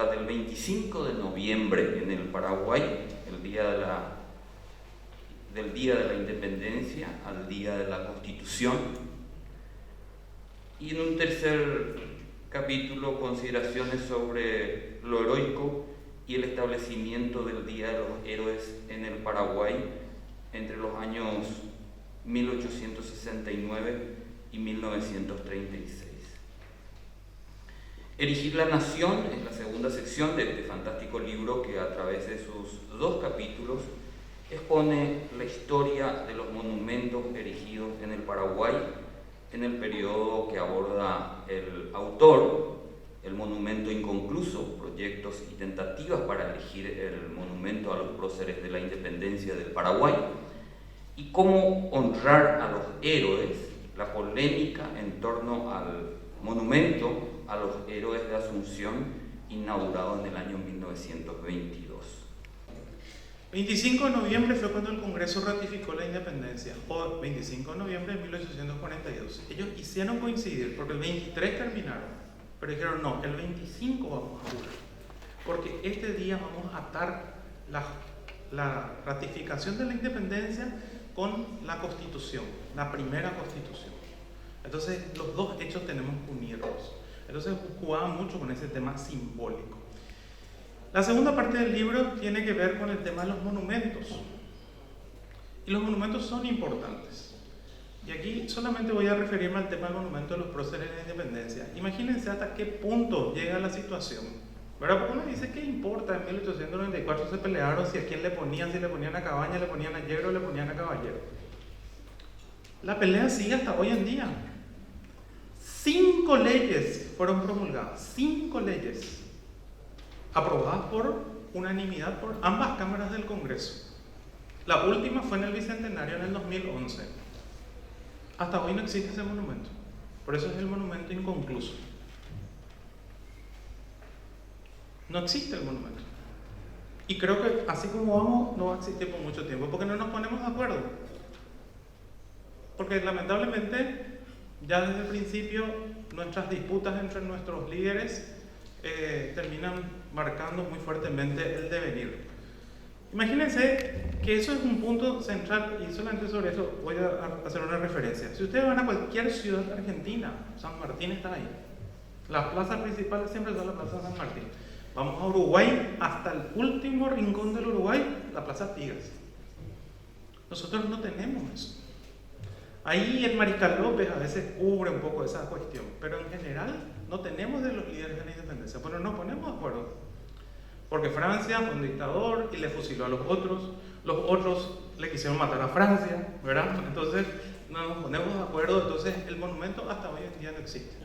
va del 25 de noviembre en el Paraguay, el día del Día de la Independencia al Día de la Constitución. Y en un tercer capítulo, consideraciones sobre lo heroico y el establecimiento del Día de los Héroes en el Paraguay entre los años 1869 y 1936. Erigir la Nación es la segunda sección de este fantástico libro que, a través de sus 2 capítulos, expone la historia de los monumentos erigidos en el Paraguay en el periodo que aborda el autor, el monumento inconcluso, proyectos y tentativas para erigir el monumento a los próceres de la independencia del Paraguay, y cómo honrar a los héroes, la polémica en torno al monumento a los héroes de Asunción, inaugurado en el año 1922. 25 de noviembre fue cuando el Congreso ratificó la independencia, o 25 de noviembre de 1842. Ellos hicieron coincidir, porque el 23 terminaron, pero dijeron no, el 25 vamos a durar, porque este día vamos a atar la ratificación de la independencia con la Constitución, la primera Constitución. Entonces los dos hechos tenemos que unirlos. Entonces jugaban mucho con ese tema simbólico. La segunda parte del libro tiene que ver con el tema de los monumentos. Y los monumentos son importantes. Y aquí solamente voy a referirme al tema del monumento de los próceres de la independencia. Imagínense hasta qué punto llega la situación, ¿verdad? Porque uno dice, ¿qué importa? En 1894 se pelearon si a quién le ponían, si le ponían a Cabaña, le ponían a Yegro, le ponían a Caballero. La pelea sigue hasta hoy en día. 5 leyes fueron promulgadas, 5 leyes aprobadas por unanimidad por ambas cámaras del Congreso. La última fue en el Bicentenario en el 2011. Hasta hoy no existe ese monumento. Por eso es el monumento inconcluso. No existe el monumento. Y creo que así como vamos, no va a existir por mucho tiempo, porque no nos ponemos de acuerdo. Porque lamentablemente, ya desde el principio, nuestras disputas entre nuestros líderes terminan marcando muy fuertemente el devenir. Imagínense que eso es un punto central, y solamente sobre eso voy a hacer una referencia. Si ustedes van a cualquier ciudad argentina, San Martín está ahí. Las plazas principales siempre son la Plaza San Martín. Vamos a Uruguay, hasta el último rincón del Uruguay, la Plaza Tigres. Nosotros no tenemos eso. Ahí el Mariscal López a veces cubre un poco esa cuestión, pero en general no tenemos de los líderes de la independencia. Bueno, no ponemos de acuerdo, porque Francia fue un dictador y le fusiló a los otros le quisieron matar a Francia, ¿verdad? Entonces no nos ponemos de acuerdo, entonces el monumento hasta hoy en día no existe.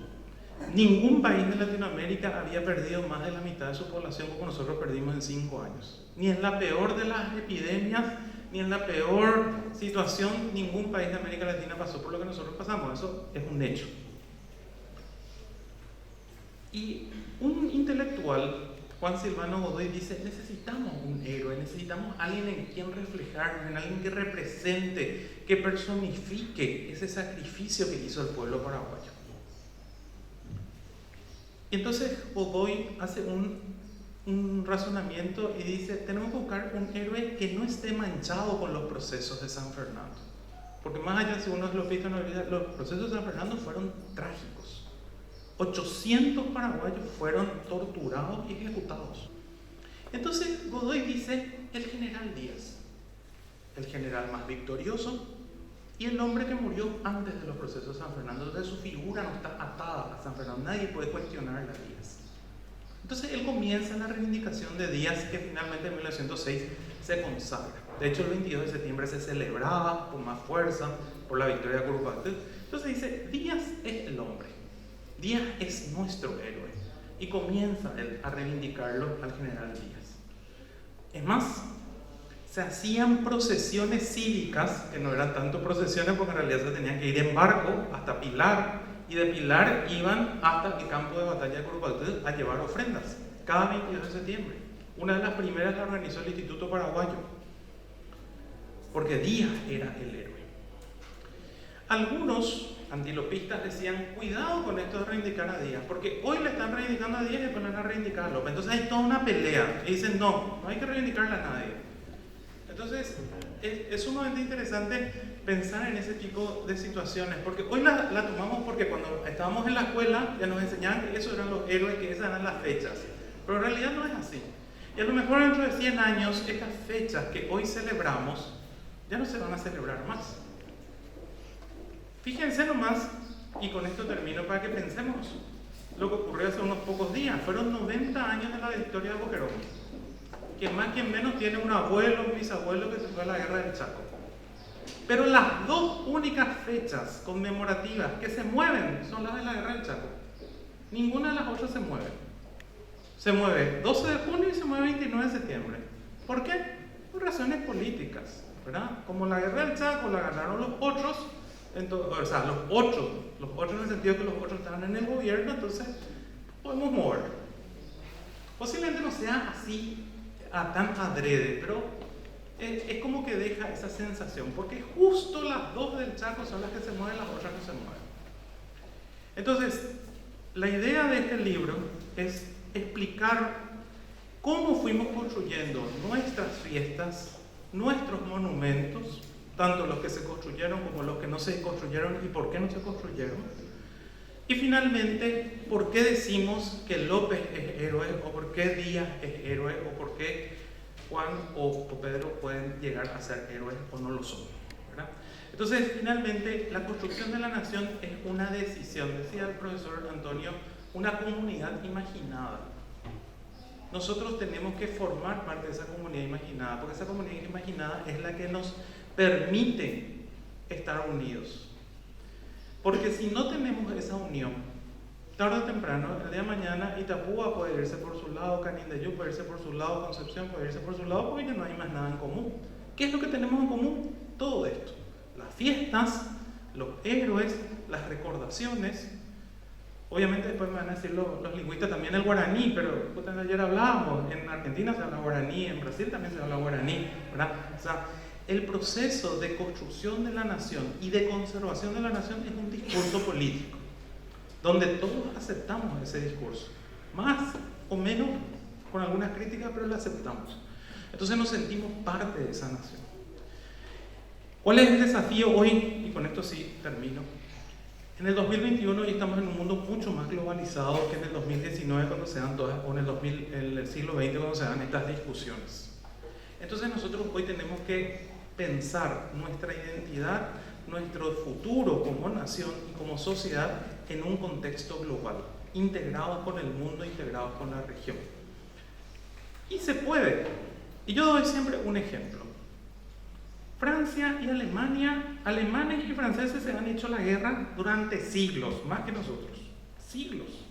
Ningún país de Latinoamérica había perdido más de la mitad de su población como nosotros perdimos en 5 años. Ni en la peor de las epidemias, ni en la peor situación, ningún país de América Latina pasó por lo que nosotros pasamos. Eso es un hecho. Y un intelectual, Juan Silvano Godoy, dice, necesitamos un héroe, necesitamos alguien en quien reflejarnos, en alguien que represente, que personifique ese sacrificio que hizo el pueblo paraguayo. Y entonces Godoy hace un razonamiento y dice, tenemos que buscar un héroe que no esté manchado con los procesos de San Fernando. Porque más allá, si uno lo piensa, los procesos de San Fernando fueron trágicos. 800 paraguayos fueron torturados y ejecutados. Entonces Godoy dice, el general Díaz, el general más victorioso y el hombre que murió antes de los procesos de San Fernando. Entonces su figura no está atada a San Fernando, nadie puede cuestionar a Díaz. Entonces él comienza la reivindicación de Díaz, que finalmente en 1906 se consagra. De hecho, el 22 de septiembre se celebraba con más fuerza por la victoria de Curupaytí. Entonces dice, Díaz es el hombre, Díaz es nuestro héroe. Y comienza él a reivindicarlo al general Díaz. Es más, se hacían procesiones cívicas, que no eran tanto procesiones porque en realidad se tenían que ir en barco hasta Pilar, y de Pilar iban hasta el campo de batalla de Curupaytí a llevar ofrendas, cada 22 de septiembre. Una de las primeras la organizó el Instituto Paraguayo, porque Díaz era el héroe. Algunos antilopistas decían, cuidado con esto de reivindicar a Díaz, porque hoy le están reivindicando a Díaz y después le van a reivindicar a López. Entonces hay toda una pelea y dicen, no hay que reivindicarle a nadie. Entonces es sumamente interesante pensar en ese tipo de situaciones, porque hoy la tomamos porque cuando estábamos en la escuela ya nos enseñaban que esos eran los héroes, que esas eran las fechas, pero en realidad no es así. Y a lo mejor dentro de 100 años estas fechas que hoy celebramos ya no se van a celebrar más. Fíjense nomás, y con esto termino para que pensemos lo que ocurrió hace unos pocos días. Fueron 90 años de la victoria de Boquerón. Quien más, quien menos tiene un abuelo, un bisabuelo que se fue a la guerra del Chaco. Pero las dos únicas fechas conmemorativas que se mueven son las de la guerra del Chaco. Ninguna de las otras se mueve. Se mueve 12 de junio y se mueve 29 de septiembre. ¿Por qué? Por razones políticas, ¿verdad? Como la guerra del Chaco la ganaron los otros, entonces, o sea, los otros en el sentido que los otros estaban en el gobierno, entonces podemos mover. Posiblemente no sea así tan adrede, pero es como que deja esa sensación, porque justo las dos del Chaco son las que se mueven, las otras no se mueven. Entonces, la idea de este libro es explicar cómo fuimos construyendo nuestras fiestas, nuestros monumentos, tanto los que se construyeron como los que no se construyeron y por qué no se construyeron. Y finalmente, por qué decimos que López es héroe, o por qué Díaz es héroe, o por qué Juan o Pedro pueden llegar a ser héroes o no lo son, ¿verdad? Entonces, finalmente, la construcción de la nación es una decisión, decía el profesor Antonio, una comunidad imaginada. Nosotros tenemos que formar parte de esa comunidad imaginada, porque esa comunidad imaginada es la que nos permite estar unidos. Porque si no tenemos esa unión, tarde o temprano, el día de mañana, Itapúa puede irse por su lado, Canindeyú puede irse por su lado, Concepción puede irse por su lado, porque ya no hay más nada en común. ¿Qué es lo que tenemos en común? Todo esto. Las fiestas, los héroes, las recordaciones. Obviamente después me van a decir los lingüistas también el guaraní, pero ayer hablábamos, en Argentina se habla guaraní, en Brasil también se habla guaraní, ¿verdad? O sea, el proceso de construcción de la nación y de conservación de la nación es un discurso político, donde todos aceptamos ese discurso, más o menos con algunas críticas, pero lo aceptamos. Entonces nos sentimos parte de esa nación. ¿Cuál es el desafío hoy? Y con esto sí termino. En el 2021 ya estamos en un mundo mucho más globalizado que en el 2019 cuando se dan todas, o en el siglo XX cuando se dan estas discusiones. Entonces nosotros hoy tenemos que pensar nuestra identidad, nuestro futuro como nación y como sociedad en un contexto global, integrados con el mundo, integrados con la región. Y se puede. Y yo doy siempre un ejemplo. Francia y Alemania, alemanes y franceses se han hecho la guerra durante siglos, más que nosotros. Siglos.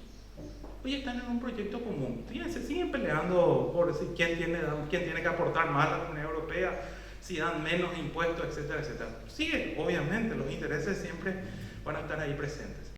Hoy están en un proyecto común. Fíjense, siguen peleando por decir quién tiene que aportar más a la Unión Europea, si dan menos impuestos, etcétera, etcétera. Sigue, obviamente, los intereses siempre van a estar ahí presentes.